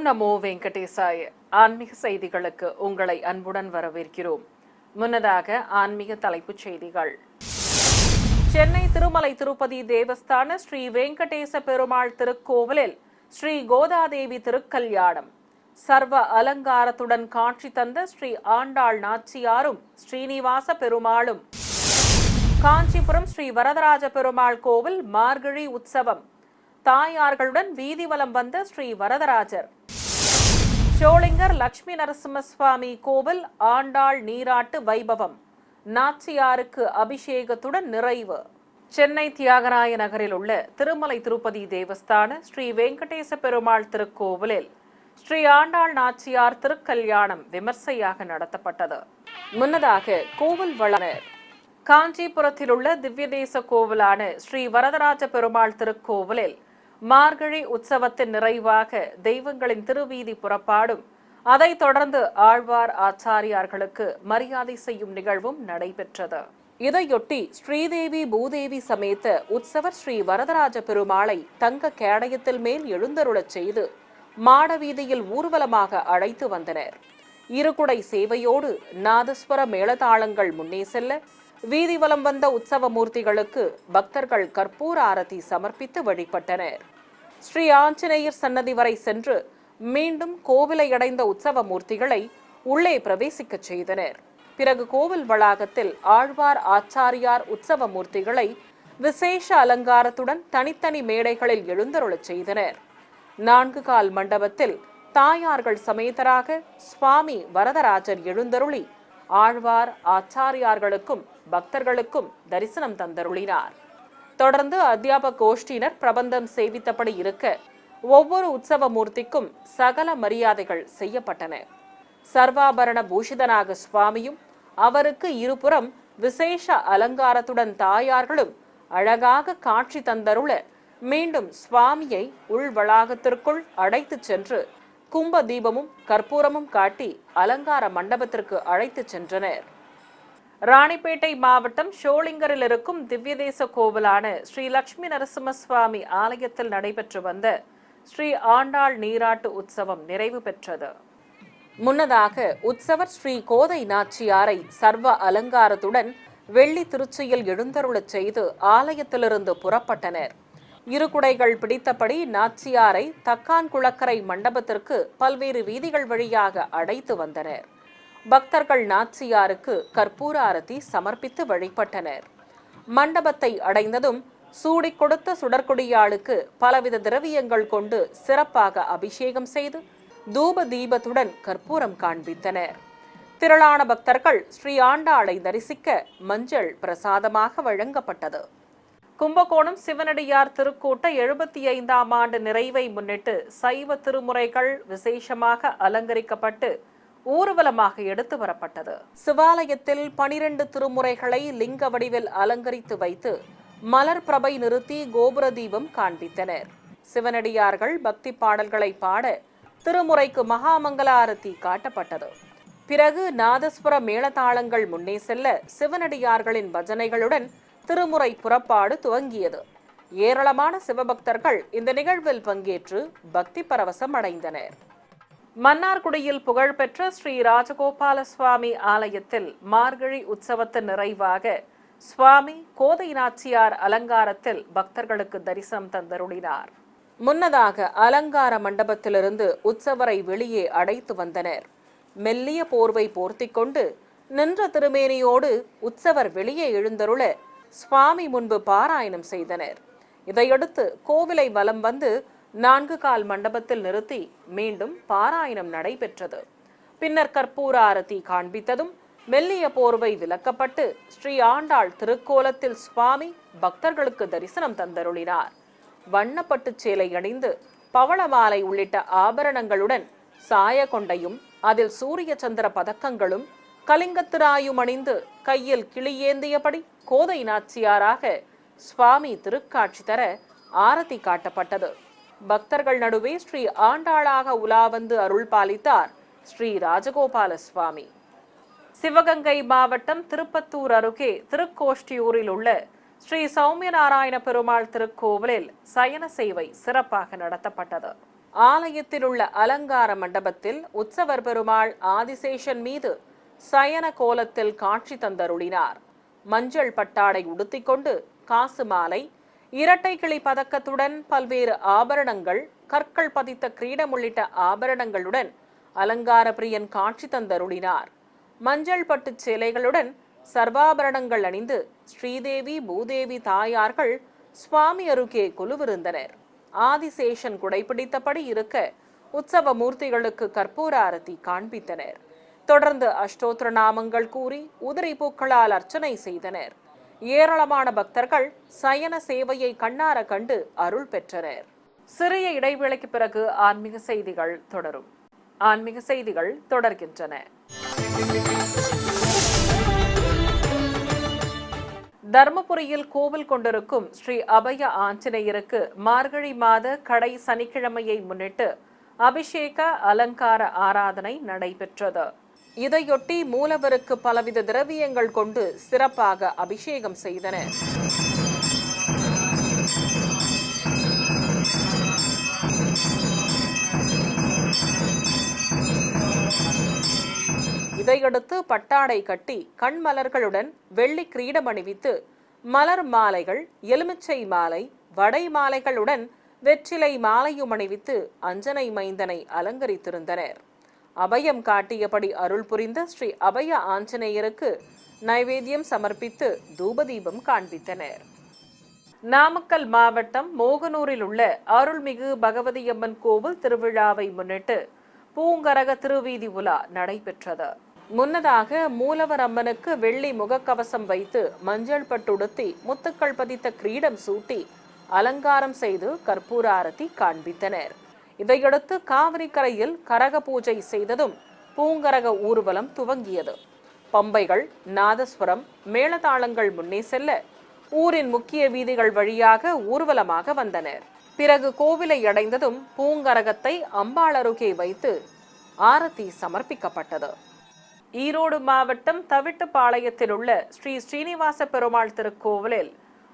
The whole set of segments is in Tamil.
நமோ வெங்கடேசாய. ஆன்மீக செய்திகளுக்கு உங்களை அன்புடன் வரவேற்கிறோம். முன்னதாக ஆன்மீக தலைப்புச் செய்திகள். சென்னை திருமலை திருப்பதி தேவஸ்தான ஸ்ரீ வெங்கடேச பெருமாள் திருக்கோவிலில் ஸ்ரீ கோதாதேவி திருக்கல்யாணம். சர்வ அலங்காரத்துடன் காட்சி தந்த ஸ்ரீ ஆண்டாள் நாச்சியாரும் ஸ்ரீனிவாச பெருமாளும். காஞ்சிபுரம் ஸ்ரீ வரதராஜ பெருமாள் கோவில் மார்கழி உற்சவம். தாயார்களுடன் வீதி வலம் வந்த ஸ்ரீ வரதராஜர். சோளிங்கர் லட்சுமி நரசிம்மசுவாமி கோவில் ஆண்டாள் நீராட்டு வைபவம். நாச்சியாருக்கு அபிஷேகத்துடன் நிறைவு. சென்னை தியாகராய நகரில் உள்ள திருமலை திருப்பதி தேவஸ்தான ஸ்ரீ வெங்கடேச பெருமாள் திருக்கோவிலில் ஸ்ரீ ஆண்டாள் நாச்சியார் திருக்கல்யாணம் விமர்சையாக நடத்தப்பட்டது. முன்னதாக கோவில் வளாகத்தில் காஞ்சிபுரத்தில் உள்ள திவ்யதேச கோவிலான ஸ்ரீ வரதராஜ பெருமாள் திருக்கோவிலில் மார்கழி உற்சவத்தின் நிறைவாக தெய்வங்களின் திருவீதி புறப்பாடும், அதைத் தொடர்ந்து ஆழ்வார் ஆச்சாரியார்களுக்கு மரியாதை செய்யும் நிகழ்வும் நடைபெற்றது. இதையொட்டி ஸ்ரீதேவி பூதேவி சமேத உற்சவர் ஸ்ரீ வரதராஜ பெருமாளை தங்க கேடயத்தில் மேல் எழுந்தருளச் செய்து மாடவீதியில் ஊர்வலமாக அழைத்து வந்தனர். இருகுடை சேவையோடு நாதஸ்வர மேளதாளங்கள் முன்னே செல்ல வீதி வலம் வந்த உற்சவ மூர்த்திகளுக்கு பக்தர்கள் கற்பூர ஆரத்தி சமர்ப்பித்து வழிபட்டனர். ஸ்ரீ ஆஞ்சநேயர் சன்னதி வரை சென்று மீண்டும் கோவிலை அடைந்த உற்சவ மூர்த்திகளை உள்ளே பிரவேசிக்க செய்தனர். பிறகு கோவில் வளாகத்தில் ஆழ்வார் ஆச்சாரியார் உற்சவ மூர்த்திகளை விசேஷ அலங்காரத்துடன் தனித்தனி மேடைகளில் எழுந்தருளச் செய்தனர். 4 கால் மண்டபத்தில் தாயார்கள் சமேதராக சுவாமி வரதராஜர் எழுந்தருளி ஆழ்வார் ஆச்சாரியார்களுக்கும் பக்தர்களுக்கும் தரிசனம் தந்தருளினார். தொடர்ந்து அத்தியாபக கோஷ்டியினர் பிரபந்தம் சேவித்தபடி இருக்க ஒவ்வொரு உற்சவ மூர்த்திக்கும் சகல மரியாதைகள் செய்யப்பட்டன. சர்வாபரண பூஷிதனாக சுவாமியும் அவருக்கு இருபுறம் விசேஷ அலங்காரத்துடன் தாயார்களும் அழகாக காட்சி தந்தருள மீண்டும் சுவாமியை உள் வளாகத்திற்குள் அழைத்துச் சென்று கும்ப தீபமும் கற்பூரமும் காட்டி அலங்கார மண்டபத்திற்கு அழைத்துச் சென்றனர். ராணிப்பேட்டை மாவட்டம் சோளிங்கரில் இருக்கும் திவ்யதேச கோவிலான ஸ்ரீ லட்சுமி நரசிம்மசுவாமி ஆலயத்தில் நடைபெற்று வந்த ஸ்ரீ ஆண்டாள் நீராட்டு உற்சவம் நிறைவு பெற்றது. முன்னதாக உற்சவர் ஸ்ரீ கோதை நாச்சியாரை சர்வ அலங்காரத்துடன் வெள்ளி திருச்சியில் எழுந்தருளச் செய்து ஆலயத்திலிருந்து புறப்பட்டனர். இருகுடைகள் பிடித்தபடி நாச்சியாரை தக்கான் குளக்கரை மண்டபத்திற்கு பல்வேறு வீதிகள் வழியாக அழைத்து வந்தனர். பக்தர்கள் நாச்சியாருக்கு கற்பூர ஆரத்தி சமர்ப்பித்து வழிபட்டனர். மண்டபத்தை அடைந்ததும் சூடிக் கொடுத்த சுடற்கொடியாளுக்கு பலவித திரவியங்கள் கொண்டு சிறப்பாக அபிஷேகம் செய்து தூப தீபத்துடன் கற்பூரம் காண்பித்தனர். திரளான பக்தர்கள் ஸ்ரீ ஆண்டாளை தரிசிக்க மஞ்சள் பிரசாதமாக வழங்கப்பட்டது. கும்பகோணம் சிவனடியார் திருக்கூட்ட 75ஆம் ஆண்டு நிறைவை முன்னிட்டு சைவ திருமுறைகள் விசேஷமாக அலங்கரிக்கப்பட்டு ஊர்வலமாக எடுத்து வரப்பட்டது. சிவாலயத்தில் 12 திருமுறைகளை லிங்க வடிவில் அலங்கரித்து வைத்து மலர் பிரபை நிறுத்தி கோபுர தீபம் காண்பித்தனர். சிவனடியார்கள் பக்தி பாடல்களை பாட திருமுறைக்கு மகாமங்கல ஆரத்தி காட்டப்பட்டது. பிறகு நாதஸ்வர மேளதாளங்கள் முன்னே செல்ல சிவனடியார்களின் பஜனைகளுடன் திருமுறை புறப்பாடு துவங்கியது. ஏராளமான சிவபக்தர்கள் இந்த நிகழ்வில் பங்கேற்று பக்தி பரவசம் அடைந்தனர். மன்னார்குடியில் புகழ்பெற்ற ஸ்ரீ ராஜகோபால சுவாமி ஆலயத்தில் மார்கழி உற்சவத்தின் நிறைவாக சுவாமி கோதை நாச்சியார் அலங்காரத்தில் பக்தர்களுக்கு தரிசனம் தந்தருளினார். முன்னதாக அலங்கார மண்டபத்திலிருந்து உற்சவரை வெளியே அழைத்து வந்தனர். மெல்லிய போர்வை போர்த்தி கொண்டு நின்ற திருமேனியோடு உற்சவர் வெளியே எழுந்தருள சுவாமி முன்பு பாராயணம் செய்தனர். இதையடுத்து கோவிலை வலம் வந்து 4 கால் மண்டபத்தில் நிறுத்தி மீண்டும் பாராயணம் நடைபெற்றது. பின்னர் கற்பூர ஆரத்தி காண்பித்ததும் மெல்லிய போர்வை விலக்கப்பட்டு ஸ்ரீ ஆண்டாள் திருக்கோலத்தில் சுவாமி பக்தர்களுக்கு தரிசனம் தந்தருளினார். வண்ணப்பட்டு சேலை அணிந்து பவளமாலை உள்ளிட்ட ஆபரணங்களுடன் சாய கொண்டையும் அதில் சூரிய சந்திர பதக்கங்களும் கலிங்கத்திராயும் அணிந்து கையில் கிளியேந்தியபடி கோதை நாச்சியாராக சுவாமி திருக்காட்சி தர ஆரத்தி காட்டப்பட்டது. பக்தர்கள் நடுவே ஸ்ரீ ஆண்டாளாக உலா வந்து அருள் பாலித்தார் ஸ்ரீ ராஜகோபால சுவாமி. சிவகங்கை மாவட்டம் திருப்பத்தூர் அருகே திருக்கோஷ்டியூரில் உள்ள ஸ்ரீ சௌமிய நாராயண பெருமாள் திருக்கோவிலில் சயன சேவை சிறப்பாக நடத்தப்பட்டது. ஆலயத்தில் உள்ள அலங்கார மண்டபத்தில் உற்சவர் பெருமாள் ஆதிசேஷன் மீது சயன கோலத்தில் காட்சி தந்தருளினார். மஞ்சள் பட்டாடை உடுத்திக்கொண்டு காசு மாலை, இரட்டை கிளி பதக்கத்துடன் பல்வேறு ஆபரணங்கள், கற்கள் பதித்த கிரீடம் உள்ளிட்ட ஆபரணங்களுடன் அலங்கார பிரியன் காட்சி தந்தருளினார். மஞ்சள் பட்டு சேலைகளுடன் சர்வாபரணங்கள் அணிந்து ஸ்ரீதேவி பூதேவி தாயார்கள் சுவாமி அருகே குழுவிருந்தனர். ஆதிசேஷன் குடைபிடித்தபடி இருக்க உற்சவ மூர்த்திகளுக்கு கற்பூர ஆரத்தி காண்பித்தனர். தொடர்ந்து அஷ்டோத்திர நாமங்கள் கூறி உதிரி பூக்களால் அர்ச்சனை செய்தனர். ஏராளமான பக்தர்கள் சயன சேவையை கண்ணார கண்டு அருள் பெற்றனர். சிறிய இடைவேளைக்கு பிறகு ஆன்மீக செய்திகள் தொடரும். ஆன்மீக செய்திகள் தொடர்கின்றன. தர்மபுரியில் கோவில் கொண்டிருக்கும் ஸ்ரீ அபய ஆஞ்சநேயருக்கு மார்கழி மாத கடை சனிக்கிழமையை முன்னிட்டு அபிஷேக அலங்கார ஆராதனை நடைபெற்றது. இதையொட்டி மூலவருக்கு பலவித திரவியங்கள் கொண்டு சிறப்பாக அபிஷேகம் செய்தனர். இதையடுத்து பட்டாடை கட்டி கண்மலர்களுடன் வெள்ளி கிரீடம் அணிவித்து மலர் மாலைகள், எலுமிச்சை மாலை, வடை மாலைகளுடன் வெற்றிலை மாலையும் அணிவித்து அஞ்சனை மைந்தனை அலங்கரித்திருந்தனர். அபயம் காட்டியபடி அருள் புரிந்த ஸ்ரீ அபய ஆஞ்சநேயருக்கு நைவேத்தியம் சமர்ப்பித்து தூபதீபம் காண்பித்தனர். நாமக்கல் மாவட்டம் மோகனூரில் உள்ள அருள்மிகு பகவதியம்மன் கோவில் திருவிழாவை முன்னிட்டு பூங்கரக திருவீதி உலா நடைபெற்றது. முன்னதாக மூலவர் அம்மனுக்கு வெள்ளி முகக்கவசம் வைத்து மஞ்சள் பட்டுடுத்தி முத்துக்கள் பதித்த கிரீடம் சூட்டி அலங்காரம் செய்து கற்பூர ஆரத்தி காண்பித்தனர். இதையடுத்து காவிரி கரையில் கரக பூஜை செய்ததும் பூங்கரக ஊர்வலம் துவங்கியது. பம்பைகள், நாதஸ்வரம், மேளதாளங்கள் முன்னே செல்ல ஊரின் முக்கிய வீதிகள் வழியாக ஊர்வலமாக வந்தனர். பிறகு கோவிலை அடைந்ததும் பூங்கரகத்தை அம்பாள் அருகே வைத்து ஆரத்தி சமர்ப்பிக்கப்பட்டது. ஈரோடு மாவட்டம் தவிட்டுப்பாளையத்தில் உள்ள ஸ்ரீ ஸ்ரீனிவாச பெருமாள் திருக்கோவிலில்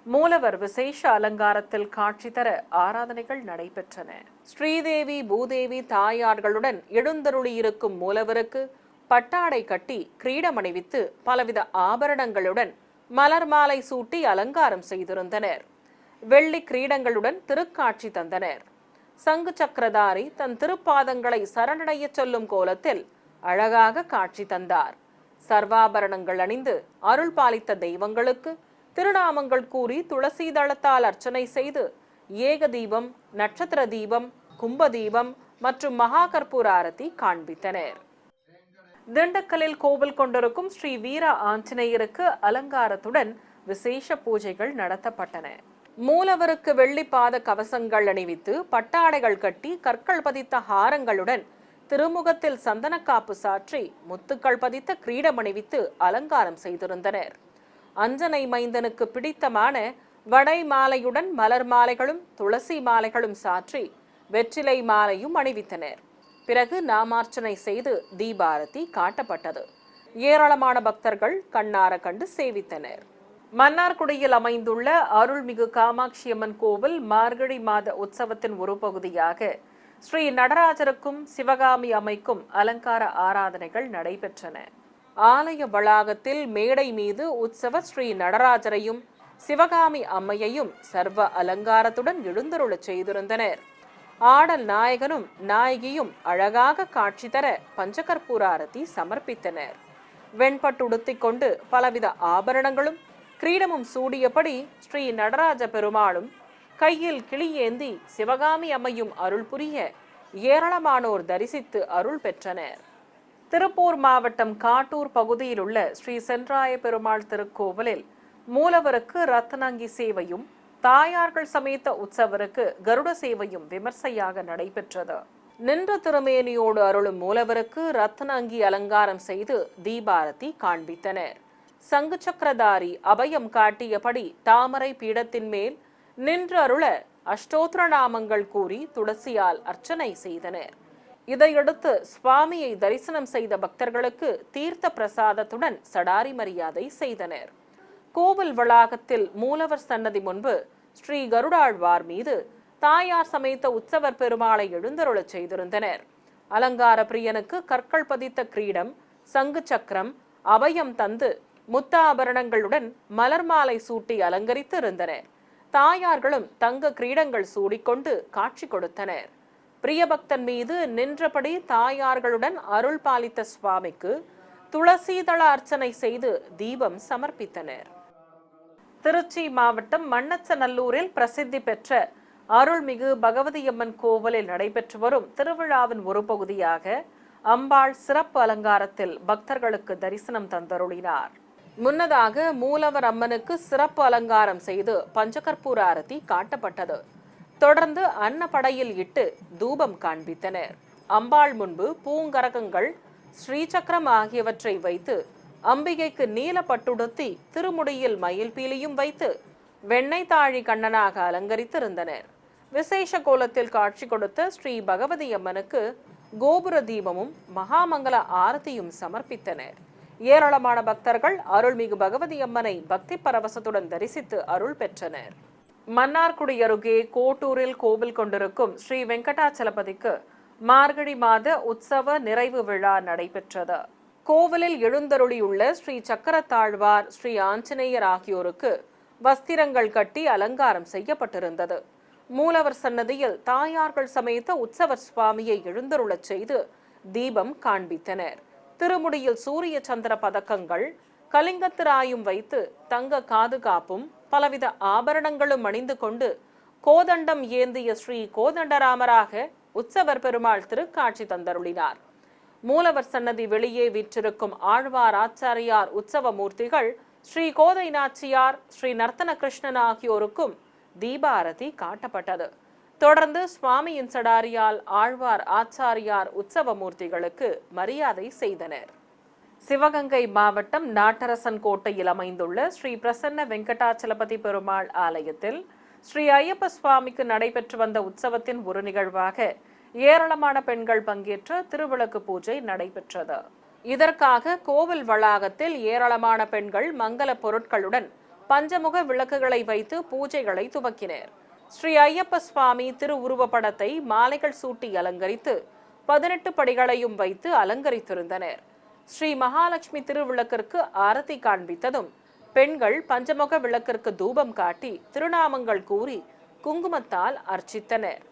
மூலவர் விசேஷ அலங்காரத்தில் காட்சி தர ஆராதனைகள் நடைபெற்றன. ஸ்ரீதேவி பூதேவி தாயார்களுடன் எழுந்தருளியிருக்கும் மூலவருக்கு பட்டாடை கட்டி கிரீடம் அணிவித்து பலவித ஆபரணங்களுடன் மலர் மாலை சூட்டி அலங்காரம் செய்திருந்தனர். வெள்ளி கிரீடங்களுடன் திருக்காட்சி தந்தனர். சங்கு சக்கரதாரி தன் திருப்பாதங்களை சரணடைய சொல்லும் கோலத்தில் அழகாக காட்சி தந்தார். சர்வாபரணங்கள் அணிந்து அருள் பாலித்த தெய்வங்களுக்கு திருநாமங்கள் கூறி துளசி தளத்தால் அர்ச்சனை செய்து ஏக தீபம், நட்சத்திர தீபம், கும்ப தீபம் மற்றும் மகா கற்பூர ஆரத்தி காண்பித்தனர். திண்டுக்கல்லில் கோவில் கொண்டிருக்கும் ஸ்ரீ வீர ஆஞ்சநேயருக்கு அலங்காரத்துடன் விசேஷ பூஜைகள் நடத்தப்பட்டன. மூலவருக்கு வெள்ளி பாத கவசங்கள் அணிவித்து பட்டாடைகள் கட்டி கற்கள் பதித்த ஹாரங்களுடன் திருமுகத்தில் சந்தனக்காப்பு சாற்றி முத்துக்கள் பதித்த கிரீடம் அணிவித்து அலங்காரம் செய்திருந்தனர். அஞ்சனை மைந்தனுக்கு பிடித்தமான வடை மாலையுடன் மலர் மாலைகளும் துளசி மாலைகளும் சாற்றி வெற்றிலை மாலையும் அணிவித்தனர். பிறகு நாமார்ச்சனை செய்து தீபாரதி காட்டப்பட்டது. ஏராளமான பக்தர்கள் கண்ணார கண்டு சேவித்தனர். மன்னார்குடியில் அமைந்துள்ள அருள்மிகு காமாட்சியம்மன் கோவில் மார்கழி மாத உற்சவத்தின் ஒரு பகுதியாக ஸ்ரீ நடராஜருக்கும் சிவகாமி அம்மைக்கும் அலங்கார ஆராதனைகள் நடைபெற்றன. ஆலய வளாகத்தில் மேடை மீது உற்சவர் ஸ்ரீ நடராஜரையும் சிவகாமி அம்மையையும் சர்வ அலங்காரத்துடன் எழுந்தருளச் செய்திருந்தனர். ஆடல் நாயகனும் நாயகியும் அழகாக காட்சி தர பஞ்சகற்பூர ஆரத்தி சமர்ப்பித்தனர். வெண்பட்டுடுத்திக் கொண்டு பலவித ஆபரணங்களும் கிரீடமும் சூடியபடி ஸ்ரீ நடராஜ பெருமாளும் கையில் கிளியேந்தி சிவகாமி அம்மையும் அருள் புரிய ஏராளமானோர் தரிசித்து அருள் பெற்றனர். திருப்பூர் மாவட்டம் காட்டூர் பகுதியில் உள்ள ஸ்ரீ சென்றாய பெருமாள் திருக்கோவிலில் மூலவருக்கு ரத்னாங்கி சேவையும் தாயார்கள் சமேத உற்சவருக்கு கருட சேவையும் விமர்சையாக நடைபெற்றது. நின்ற திருமேனியோடு அருளும் மூலவருக்கு ரத்னாங்கி அலங்காரம் செய்து தீபாரதி காண்பித்தனர். சங்கு சக்கரதாரி அபயம் காட்டியபடி தாமரை பீடத்தின் மேல் நின்று அருள அஷ்டோத்திர நாமங்கள் கூறி துளசியால் அர்ச்சனை செய்தனர். இதையடுத்து சுவாமியை தரிசனம் செய்த பக்தர்களுக்கு தீர்த்த பிரசாதத்துடன் சடாரி மரியாதை செய்தனர். கோவில் வளாகத்தில் மூலவர் சன்னதி முன்பு ஸ்ரீ கருடாழ்வார் மீது தாயார் சமேத உற்சவர் பெருமாளை எழுந்தருளச் செய்திருந்தனர். அலங்கார பிரியனுக்கு கற்கள் பதித்த கிரீடம், சங்கு சக்கரம், அபயம் தந்து முத்தாபரணங்களுடன் மலர் மாலை சூட்டி அலங்கரித்து இருந்தனர். தாயார்களும் தங்க கிரீடங்கள் சூடிக்கொண்டு காட்சி கொடுத்தனர். பிரியபக்தன் மீது நின்றபடி தாயார்களுடன் அருள் பாலித்த சுவாமிக்கு துளசீதள அர்ச்சனை செய்து தீபம் சமர்ப்பித்தனர். திருச்சி மாவட்டம் மண்ணச்சநல்லூரில் பிரசித்தி பெற்ற அருள்மிகு பகவதியம்மன் கோவிலில் நடைபெற்று வரும் திருவிழாவின் ஒரு பகுதியாக அம்பாள் சிறப்பு அலங்காரத்தில் பக்தர்களுக்கு தரிசனம் தந்தருளினார். முன்னதாக மூலவர் அம்மனுக்கு சிறப்பு அலங்காரம் செய்து பஞ்சகற்பூர ஆரத்தி காட்டப்பட்டது. தொடர்ந்து அன்னப்படையில் இட்டு தூபம் காண்பித்தனர். அம்பாள் முன்பு பூங்கரகங்கள், ஸ்ரீசக்கரம் ஆகியவற்றை வைத்து அம்பிகைக்கு நீல பட்டுடுத்தி திருமுடியில் மயில் பீலியும் வைத்து வெண்ணெய் தாழி கண்ணனாக அலங்கரித்திருந்தனர். விசேஷ கோலத்தில் காட்சி கொடுத்த ஸ்ரீ பகவதி அம்மனுக்கு கோபுர தீபமும் மகாமங்கல ஆரத்தியும் சமர்ப்பித்தனர். ஏராளமான பக்தர்கள் அருள்மிகு பகவதி அம்மனை பக்தி பரவசத்துடன் தரிசித்து அருள் பெற்றனர். மன்னார்குடி அருகே கோட்டூரில் கோவில் கொண்டிருக்கும் ஸ்ரீ வெங்கடாச்சலபதிக்கு மார்கழி மாத உற்சவ நிறைவு விழா நடைபெற்றது. கோவிலில் எழுந்தருளியுள்ள ஸ்ரீ சக்கரத்தாழ்வார், ஸ்ரீ ஆஞ்சநேயர் ஆகியோருக்கு வஸ்திரங்கள் கட்டி அலங்காரம் செய்யப்பட்டிருந்தது. மூலவர் சன்னதியில் தாயார்கள் சமேத உற்சவர் சுவாமியை எழுந்தருளச் செய்து தீபம் காண்பித்தனர். திருமுடியில் சூரிய சந்திர பதக்கங்கள், கலிங்கத்திராயும் வைத்து தங்க காதுகாப்பும் பலவித ஆபரணங்களும் அணிந்து கொண்டு கோதண்டம் ஏந்திய ஸ்ரீ கோதண்டராமராக உற்சவர் பெருமாள் திருக்காட்சி தந்தருளினார். மூலவர் சன்னதி வெளியே வீற்றிருக்கும் ஆழ்வார் ஆச்சாரியார் உற்சவ மூர்த்திகள், ஸ்ரீ கோதை நாச்சியார், ஸ்ரீ நர்த்தன கிருஷ்ணன் ஆகியோருக்கும் தீபாரதி காட்டப்பட்டது. தொடர்ந்து சுவாமியின் சடாரியால் ஆழ்வார் ஆச்சாரியார் உற்சவ மூர்த்திகளுக்கு மரியாதை செய்தனர். சிவகங்கை மாவட்டம் நாட்டரசன் கோட்டையில் அமைந்துள்ள ஸ்ரீ பிரசன்ன வெங்கடாச்சலபதி பெருமாள் ஆலயத்தில் ஸ்ரீ ஐயப்ப சுவாமிக்கு நடைபெற்று வந்த உற்சவத்தின் ஒரு நிகழ்வாக ஏராளமான பெண்கள் பங்கேற்ற திருவிளக்கு பூஜை நடைபெற்றது. இதற்காக கோவில் வளாகத்தில் ஏராளமான பெண்கள் மங்கள பொருட்களுடன் பஞ்சமுக விளக்குகளை வைத்து பூஜைகளை துவக்கினர். ஸ்ரீ ஐயப்ப சுவாமி திருவுருவப்படத்தை மாலைகள் சூட்டி அலங்கரித்து 18 படிகளையும் வைத்து அலங்கரித்திருந்தனர். ஸ்ரீ மகாலட்சுமி திருவிளக்கிற்கு ஆரத்தி காண்பித்ததும் பெண்கள் பஞ்சமுக விளக்கிற்கு தூபம் காட்டி திருநாமங்கள் கூறி குங்குமத்தால் அர்ச்சித்தனர்.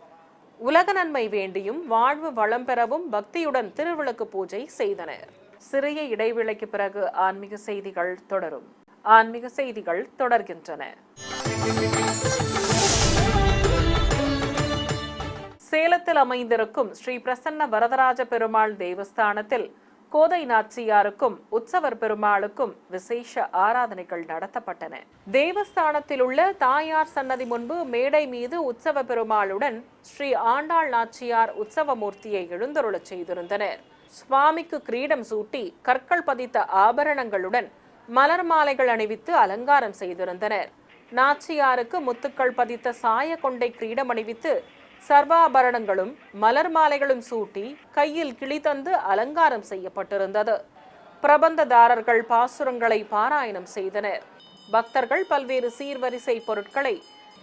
உலக நன்மை வேண்டியும் வாழ்வு வளம் பெறவும் பக்தியுடன் திருவிளக்கு பூஜை செய்தனர். சிறிய இடைவேளைக்கு பிறகு ஆன்மீக செய்திகள் தொடரும். ஆன்மீக செய்திகள் தொடர்கின்றன. சேலத்தில் அமைந்திருக்கும் ஸ்ரீ பிரசன்ன வரதராஜ பெருமாள் தேவஸ்தானத்தில் கோதை நாச்சியாருக்கும் உற்சவர் பெருமாளுக்கும் விசேஷ ஆராதனைகள் நடத்தப்பட்டன. தேவஸ்தானத்தில் உள்ள தாயார் சன்னதி முன்பு மேடை மீது உற்சவ பெருமாளுடன் ஸ்ரீ ஆண்டாள் நாச்சியார் உற்சவ மூர்த்தியை எழுந்தருளச் செய்திருந்தனர். சுவாமிக்கு கிரீடம் சூட்டி கற்கள் பதித்த ஆபரணங்களுடன் மலர் மாலைகள் அணிவித்து அலங்காரம் செய்திருந்தனர். நாச்சியாருக்கு முத்துக்கள் பதித்த சாய கொண்டை கிரீடம் அணிவித்து சர்வாபரணங்களும் மலர் மாலைகளும் சூட்டி கையில் கிளி தந்து அலங்காரம் செய்யப்பட்டிருந்தது. பிரபந்ததாரர்கள் பாசுரங்களை பாராயணம் செய்தனர். பக்தர்கள் பல்வேறு சீர்வரிசை பொருட்களை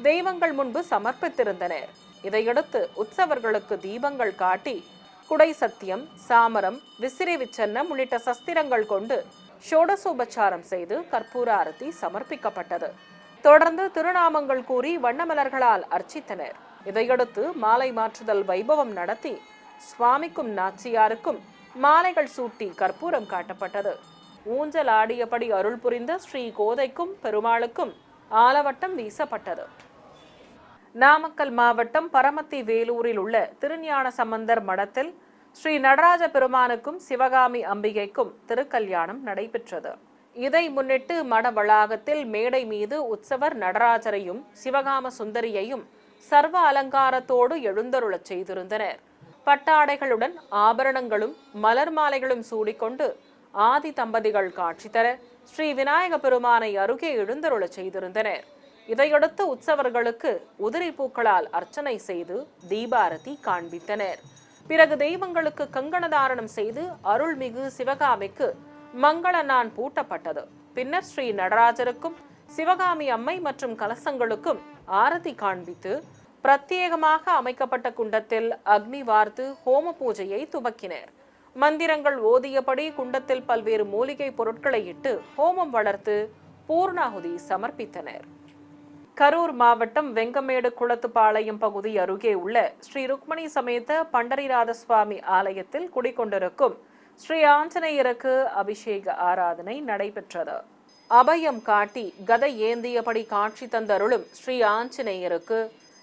தெய்வங்கள் முன்பு சமர்ப்பித்திருந்தனர். இதையடுத்து உற்சவர்களுக்கு தீபங்கள் காட்டி குடை சத்தியம், சாமரம், விசிறி விச்சன்னம் உள்ளிட்ட சஸ்திரங்கள் கொண்டு ஷோடசோபச்சாரம் செய்து கற்பூர ஆரத்தி சமர்ப்பிக்கப்பட்டது. தொடர்ந்து திருநாமங்கள் கூறி வண்ணமலர்களால் அர்ச்சித்தனர். இதையடுத்து மாலை மாற்றுதல் வைபவம் நடத்தி சுவாமிக்கும் நாச்சியாருக்கும் மாலைகள் சூட்டி கற்பூரம் காட்டப்பட்டது. ஊஞ்சல் ஆடியபடி அருள் புரிந்த ஸ்ரீ கோதைக்கும் பெருமாளுக்கும் ஆலவட்டம் வீசப்பட்டது. நாமக்கல் மாவட்டம் பரமத்தி வேலூரில் உள்ள திருஞான சம்பந்தர் மடத்தில் ஸ்ரீ நடராஜ பெருமானுக்கும் சிவகாமி அம்பிகைக்கும் திருக்கல்யாணம் நடைபெற்றது. இதை முன்னிட்டு மட வளாகத்தில் மேடை மீது உற்சவர் நடராஜரையும் சிவகாம சுந்தரியையும் சர்வ அலங்காரத்தோடு எழுந்தருளச் செய்திருந்தனர். பட்டாடைகளுடன் ஆபரணங்களும் மலர் மாலைகளும் சூடிக்கொண்டு ஆதி தம்பதிகள் காட்சி தர ஸ்ரீ விநாயக பெருமானை அருகே எழுந்தருளச் செய்திருந்தனர். இதையடுத்து உற்சவர்களுக்கு உதிரி பூக்களால் அர்ச்சனை செய்து தீபாரதி காண்பித்தனர். பிறகு தெய்வங்களுக்கு கங்கணதாரணம் செய்து அருள்மிகு சிவகாமிக்கு மங்கள நான் பூட்டப்பட்டது. பின்னர் ஸ்ரீ நடராஜருக்கும் சிவகாமி அம்மை மற்றும் கலசங்களுக்கும் ஆரத்தி காண்பித்து பிரத்யேகமாக அமைக்கப்பட்ட குண்டத்தில் அக்னி வார்த்து ஹோம பூஜையை துவக்கினர். மந்திரங்கள் ஓதியபடி குண்டத்தில் பல்வேறு மூலிகை பொருட்களை இட்டு ஹோமம் வளர்த்து பூர்ணாகுதி சமர்ப்பித்தனர். கரூர் மாவட்டம் வெங்கமேடு குளத்துப்பாளையம் பகுதி அருகே உள்ள ஸ்ரீ ருக்மணி சமேத பண்டரிநாத சுவாமி ஆலயத்தில் குடிக்கொண்டிருக்கும் ஸ்ரீ ஆஞ்சநேயருக்கு அபிஷேக ஆராதனை நடைபெற்றது. அபயம் காட்டி கதை ஏந்தியபடி காட்சி தந்தருளும் ஸ்ரீ ஆஞ்சநேயருக்கு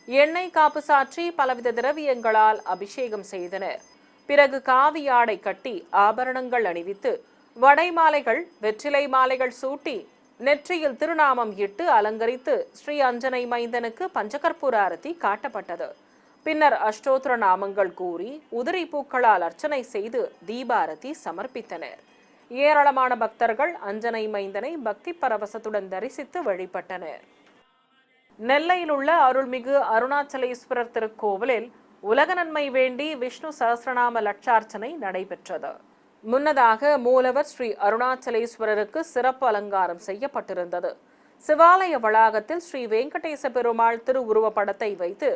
எண்ணெய் காப்பு சாற்றி பலவித திரவியங்களால் அபிஷேகம் செய்தனர். பிறகு காவி ஆடை கட்டி ஆபரணங்கள் அணிவித்து வடை மாலைகள் வெற்றிலை மாலைகள் சூட்டி நெற்றியில் திருநாமம் இட்டு அலங்கரித்து ஸ்ரீ அஞ்சனை மைந்தனுக்கு பஞ்சகற்பூர ஆரத்தி காட்டப்பட்டது. பின்னர் அஷ்டோத்திர நாமங்கள் கூறி உதிரி பூக்களால் அர்ச்சனை செய்து தீபாரதி சமர்ப்பித்தனர். ஏராளமான பக்தர்கள் அஞ்சனை மைந்தனை பக்தி பரவசத்துடன் தரிசித்து வழிபட்டனர். நெல்லையில் உள்ள அருள்மிகு அருணாச்சலேஸ்வரர் திருக்கோவிலில் உலக நன்மை வேண்டி விஷ்ணு சஹஸ்ரநாம லட்சார்ச்சனை நடைபெற்றது. முன்னதாக மூலவர் ஸ்ரீ அருணாச்சலேஸ்வரருக்கு சிறப்பு அலங்காரம் செய்யப்பட்டிருந்தது. சிவாலய வளாகத்தில் ஸ்ரீ வெங்கடேச பெருமாள் திருவுருவ படத்தை வைத்து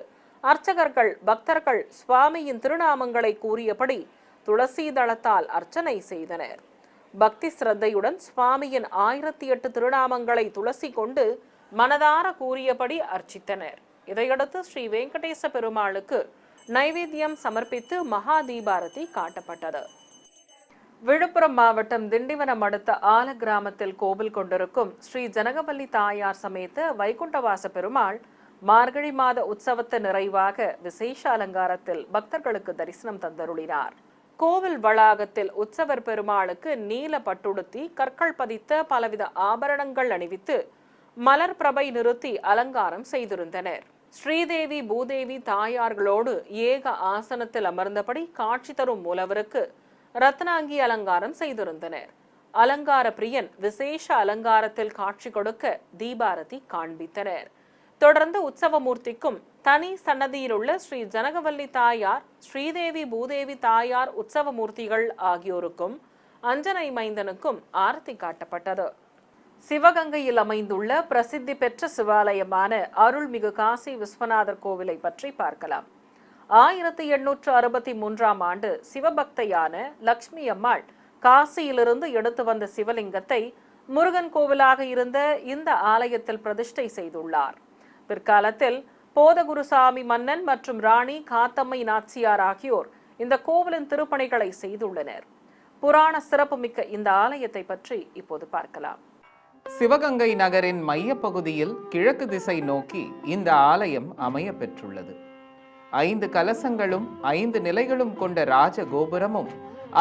அர்ச்சகர்கள் பக்தர்கள் சுவாமியின் திருநாமங்களை கூறியபடி துளசி தளத்தால் அர்ச்சனை செய்தனர். பக்தி சிரத்தையுடன் சுவாமியின் 1008 திருநாமங்களை துளசி கொண்டு மனதார கூறியபடி அர்ச்சித்தனர். இதையடுத்து ஸ்ரீ வெங்கடேச பெருமாளுக்கு நைவேத்தியம் சமர்ப்பித்து மகா தீபாரதி காட்டப்பட்டது. விழுப்புரம் மாவட்டம் திண்டிவனம் அடுத்த ஆல கிராமத்தில் கோவில் கொண்டிருக்கும் ஸ்ரீ ஜனகவல்லி தாயார் சமேத வைகுண்டவாச பெருமாள் மார்கழி மாத உற்சவத்து நிறைவாக விசேஷ அலங்காரத்தில் பக்தர்களுக்கு தரிசனம் தந்தருளினார். கோவில் வளாகத்தில் உற்சவர் பெருமாளுக்கு நீல பட்டுடுத்தி கற்கள் பதித்த பலவித ஆபரணங்கள் அணிவித்து மலர் பிரபை நிறுத்தி அலங்காரம் செய்திருந்தனர். ஸ்ரீதேவி பூதேவி தாயார்களோடு ஏக ஆசனத்தில் அமர்ந்தபடி காட்சி தரும் மூலவருக்கு ரத்னாங்கி அலங்காரம் செய்திருந்தனர். அலங்கார பிரியன் விசேஷ அலங்காரத்தில் காட்சி கொடுக்க தீபாரதி காண்பித்தனர். தொடர்ந்து உற்சவமூர்த்திக்கும் தனி சன்னதியில் உள்ள ஸ்ரீ ஜனகவல்லி தாயார் ஸ்ரீதேவி பூதேவி தாயார் உற்சவமூர்த்திகள் ஆகியோருக்கும் அஞ்சனை மைந்தனுக்கும் ஆரத்தி காட்டப்பட்டது. சிவகங்கையில் அமைந்துள்ள பிரசித்தி பெற்ற சிவாலயமான அருள்மிகு காசி விஸ்வநாதர் கோவிலை பற்றி பார்க்கலாம். 1863ஆம் ஆண்டு சிவபக்தையான லக்ஷ்மி அம்மாள் காசியிலிருந்து எடுத்து வந்த சிவலிங்கத்தை முருகன் கோவிலாக இருந்த இந்த ஆலயத்தில் பிரதிஷ்டை செய்துள்ளார். பிற்காலத்தில் போதகுருசாமி மன்னன் மற்றும் ராணி காத்தம்மை நாச்சியார் ஆகியோர் இந்த கோவிலின் திருப்பணிகளை செய்துள்ளனர். புராண சிறப்புமிக்க இந்த ஆலயத்தை பற்றி இப்போது பார்க்கலாம். சிவகங்கை நகரின் மைய பகுதியில் கிழக்கு திசை நோக்கி இந்த ஆலயம் அமைய பெற்றுள்ளது. 5 கலசங்களும் 5 நிலைகளும் கொண்ட ராஜ கோபுரமும்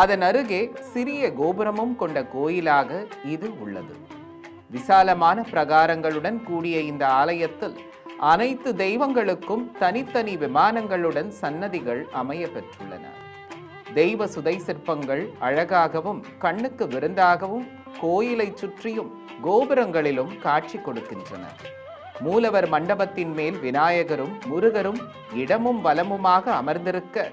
அதன் அருகே சிறிய கோபுரமும் கொண்ட கோயிலாக இது உள்ளது. விசாலமான பிரகாரங்களுடன் கூடிய இந்த ஆலயத்தில் அனைத்து தெய்வங்களுக்கும் தனித்தனி விமானங்களுடன் சன்னதிகள் அமைய பெற்றுள்ளன. தெய்வ சுதை சிற்பங்கள் அழகாகவும் கண்ணுக்கு விருந்தாகவும் கோயிலை சுற்றியும் கோபுரங்களிலும் காட்சி கொடுக்கின்றன. மூலவர் மண்டபத்தின் மேல் விநாயகரும் முருகரும் இடமும் வலமுமாக அமர்ந்திருக்க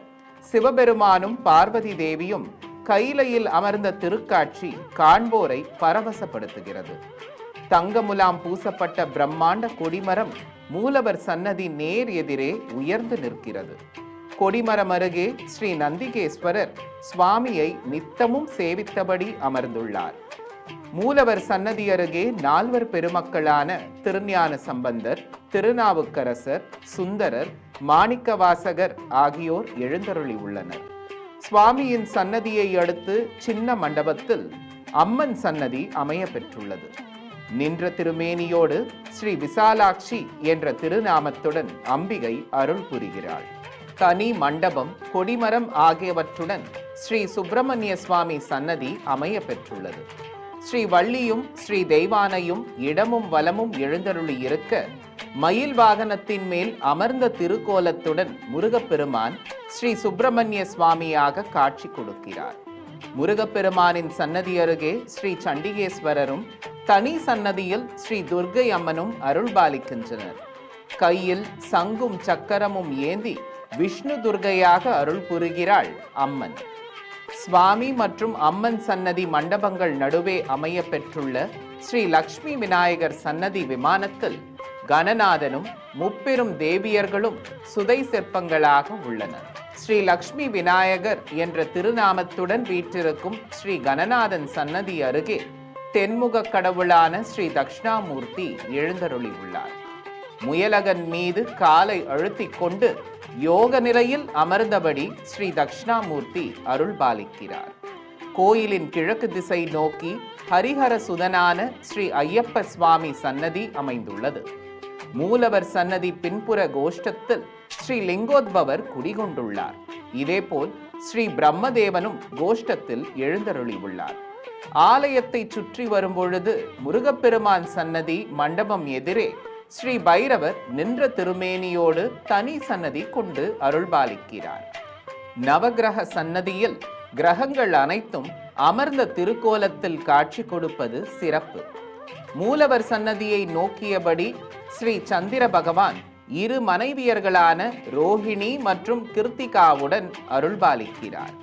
சிவபெருமானும் பார்வதி தேவியும் கையிலையில் அமர்ந்த திருக்காட்சி காண்போரை பரவசப்படுத்துகிறது. தங்கமுலாம் பூசப்பட்ட பிரம்மாண்ட கொடிமரம் மூலவர் சன்னதி நேர் எதிரே உயர்ந்து நிற்கிறது. கொடிமரம் அருகே ஸ்ரீ நந்திகேஸ்வரர் சுவாமியை நித்தமும் சேவித்தபடி அமர்ந்துள்ளார். மூலவர் சன்னதி அருகே 4 பெருமக்களான திருஞான சம்பந்தர், திருநாவுக்கரசர், சுந்தரர், மாணிக்கவாசகர் ஆகியோர் எழுந்தருளி உள்ளனர். சுவாமியின் சன்னதியை அடுத்து சின்ன மண்டபத்தில் அம்மன் சன்னதி அமைய பெற்றுள்ளது. நின்ற திருமேனியோடு ஸ்ரீ விசாலாட்சி என்ற திருநாமத்துடன் அம்பிகை அருள் புரிகிறாள். தனி மண்டபம், கொடிமரம் ஆகியவற்றுடன் ஸ்ரீ சுப்பிரமணிய சுவாமி சன்னதி அமைய பெற்றுள்ளது. ஸ்ரீ வள்ளியும் ஸ்ரீ தெய்வானையும் இடமும் வலமும் எழுந்தருளி இருக்க மயில் வாகனத்தின் மேல் அமர்ந்த திருக்கோலத்துடன் முருகப்பெருமான் ஸ்ரீ சுப்பிரமணிய சுவாமியாக காட்சி கொடுக்கிறார். முருகப்பெருமானின் சன்னதி அருகே ஸ்ரீ சண்டிகேஸ்வரரும் தனி சன்னதியில் ஸ்ரீ துர்க்கை அம்மனும் அருள்பாலிக்கின்றனர். கையில் சங்கும் சக்கரமும் ஏந்தி விஷ்ணு துர்க்கையாக அருள் புரிகிறாள் அம்மன். சுவாமி மற்றும் அம்மன் சன்னதி மண்டபங்கள் நடுவே அமைய பெற்றுள்ள ஸ்ரீ லக்ஷ்மி விநாயகர் சன்னதி விமானத்தில் கணநாதனும் முப்பெரும் தேவியர்களும் சுதை சிற்பங்களாக உள்ளனர். ஸ்ரீ லக்ஷ்மி விநாயகர் என்ற திருநாமத்துடன் வீற்றிருக்கும் ஸ்ரீ கணநாதன் சன்னதி அருகே தென்முக கடவுளான ஸ்ரீ தட்சிணாமூர்த்தி எழுந்தருளி உள்ளார். முயலகன் மீது காலை அழுத்திக் கொண்டு யோக நிலையில் அமர்ந்தபடி ஸ்ரீ தட்சிணாமூர்த்தி அருள்பாலிக்கிறார். கோயிலின் கிழக்கு திசை நோக்கி ஹரிஹர சுதனான ஸ்ரீ ஐயப்ப சுவாமி சன்னதி அமைந்துள்ளது. மூலவர் சன்னதி பின்புற கோஷ்டத்தில் ஸ்ரீ லிங்கோத்பவர் குடிகொண்டுள்ளார். இதேபோல் ஸ்ரீ பிரம்மதேவனும் கோஷ்டத்தில் எழுந்தருளி உள்ளார். ஆலயத்தை சுற்றி வரும்பொழுது முருகப்பெருமான் சன்னதி மண்டபம் எதிரே ஸ்ரீ பைரவர் நின்ற திருமேனியோடு தனி சன்னதி கொண்டு அருள்பாலிக்கிறார். நவகிரக சன்னதியில் கிரகங்கள் அனைத்தும் அமர்ந்த திருக்கோலத்தில் காட்சி கொடுப்பது சிறப்பு. மூலவர் சன்னதியை நோக்கியபடி ஸ்ரீ சந்திர பகவான் இரு மனைவியர்களான ரோஹிணி மற்றும் கிருத்திகாவுடன் அருள்பாலிக்கிறார்.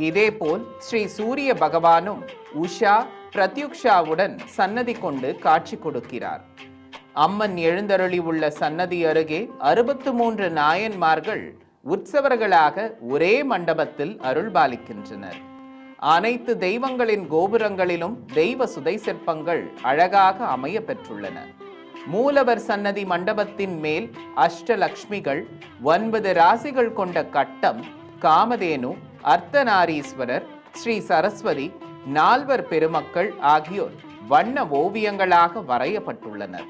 இதேபோல் ஸ்ரீ சூரிய பகவானும் உஷா பிரத்யுக்ஷாவுடன் சன்னதி கொண்டு காட்சி கொடுக்கிறார். அம்மன் எழுந்தருளி உள்ள சன்னதி அருகே 63 நாயன்மார்கள் உற்சவர்களாக ஒரே மண்டபத்தில் அருள்பாலிக்கின்றனர். அனைத்து தெய்வங்களின் கோபுரங்களிலும் தெய்வ சுதை சிற்பங்கள் அழகாக அமைய பெற்றுள்ளன. மூலவர் சன்னதி மண்டபத்தின் மேல் அஷ்டலக்ஷ்மிகள், 9 ராசிகள் கொண்ட கட்டம், காமதேனு, அர்த்தநாரீஸ்வரர், ஸ்ரீ சரஸ்வதி, 4 பெருமக்கள் ஆகியோர் வண்ண ஓவியங்களாக வரையப்பட்டுள்ளனர்.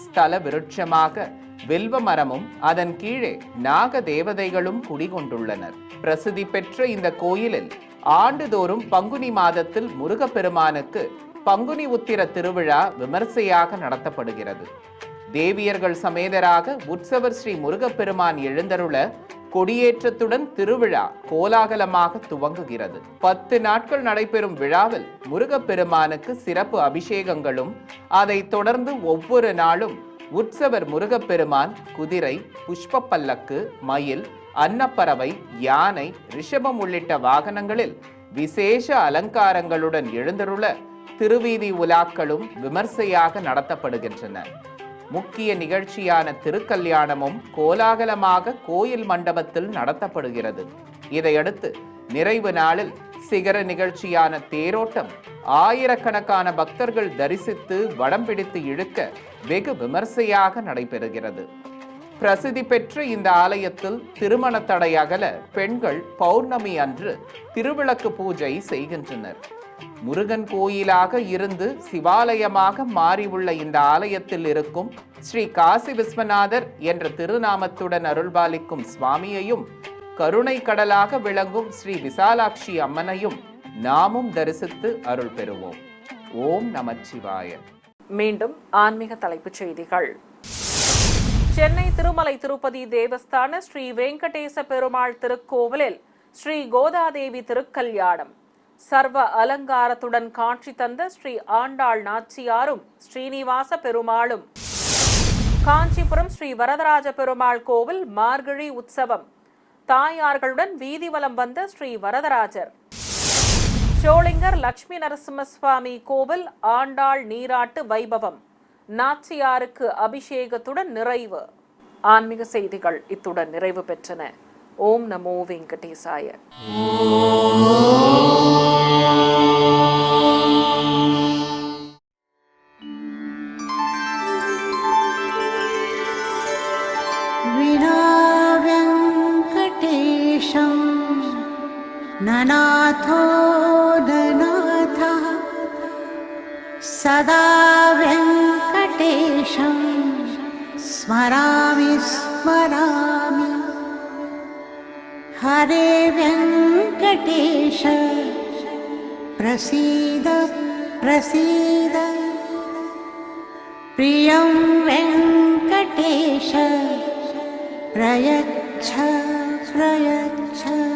ஸ்தல விருட்சமாக வில்வ மரமும் அதன் கீழே நாக தேவதைகளும் குடிகொண்டுள்ளனர். பிரசித்தி பெற்ற இந்த கோயிலில் ஆண்டுதோறும் பங்குனி மாதத்தில் முருகப்பெருமானுக்கு பங்குனி உத்திர திருவிழா விமர்சையாக நடத்தப்படுகிறது. தேவியர்கள் சமேதராக உற்சவர் ஸ்ரீ முருகப்பெருமான் எழுந்தருள கொடியேற்றத்துடன் திருவிழா கோலாகலமாக துவங்குகிறது. 10 நாட்கள் நடைபெறும் விழாவில் முருகப்பெருமானுக்கு சிறப்பு அபிஷேகங்களும் அதைத் தொடர்ந்து ஒவ்வொரு நாளும் உற்சவர் முருகப்பெருமான் குதிரை, புஷ்ப பல்லக்கு, மயில், அன்னப்பறவை, யானை, ரிஷபம் உள்ளிட்ட வாகனங்களில் விசேஷ அலங்காரங்களுடன் எழுந்தருள திருவீதி உலாக்களும் விமர்சையாக நடத்தப்படுகின்றன. முக்கிய நிகழ்ச்சியான திருக்கல்யாணமும் கோலாகலமாக கோயில் மண்டபத்தில் நடத்தப்படுகிறது. இதையடுத்து நிறைவு நாளில் சிகர நிகழ்ச்சியான தேரோட்டம் ஆயிரக்கணக்கான பக்தர்கள் தரிசித்து வடம் பிடித்து இழுக்க வெகு விமர்சையாக நடைபெறுகிறது. பிரசித்தி பெற்ற இந்த ஆலயத்தில் திருமண தடை அகல பெண்கள் பௌர்ணமி அன்று திருவிளக்கு பூஜை செய்கின்றனர். முருகன் கோயிலாக இருந்து சிவாலயமாக மாறியுள்ள இந்த ஆலயத்தில் இருக்கும் ஸ்ரீ காசி விஸ்வநாதர் என்ற திருநாமத்துடன் அருள்பாலிக்கும் சுவாமியையும், கருணை கடலாக விளங்கும் ஸ்ரீ விசாலாட்சி அம்மனையும் நாமும் தரிசித்து அருள் பெறுவோம். ஓம் நமச்சிவாய. மீண்டும் ஆன்மீக தலைப்புச் செய்திகள். சென்னை திருமலை திருப்பதி தேவஸ்தான ஸ்ரீ வெங்கடேச பெருமாள் திருக்கோவிலில் ஸ்ரீ கோதாதேவி திருக்கல்யாணம் சர்வ அலங்காரத்துடன் காட்சி தந்த ஸ்ரீ ஆண்டாள் நாச்சியாரும் ஸ்ரீனிவாச பெருமாளும். காஞ்சிபுரம் ஸ்ரீ வரதராஜ பெருமாள் கோவில் மார்கழி உற்சவம், தாயார்களுடன் வீதிவலம் வந்த ஸ்ரீ வரதராஜர். சோளிங்கர் லட்சுமி நரசிம்மசுவாமி கோவில் ஆண்டாள் நீராட்டு வைபவம், நாச்சியாருக்கு அபிஷேகத்துடன் நிறைவு. ஆன்மீக செய்திகள் இத்துடன் நிறைவு பெற்றன. ஓம் நமோ வெங்கடேசாய. ननाथो ननाथः सदा वेङ्कटेशं स्मरामि स्मरामि। हरे वेङ्कटेश प्रसीद प्रसीद। प्रियं वेङ्कटेश प्रयच्छ प्रयच्छ।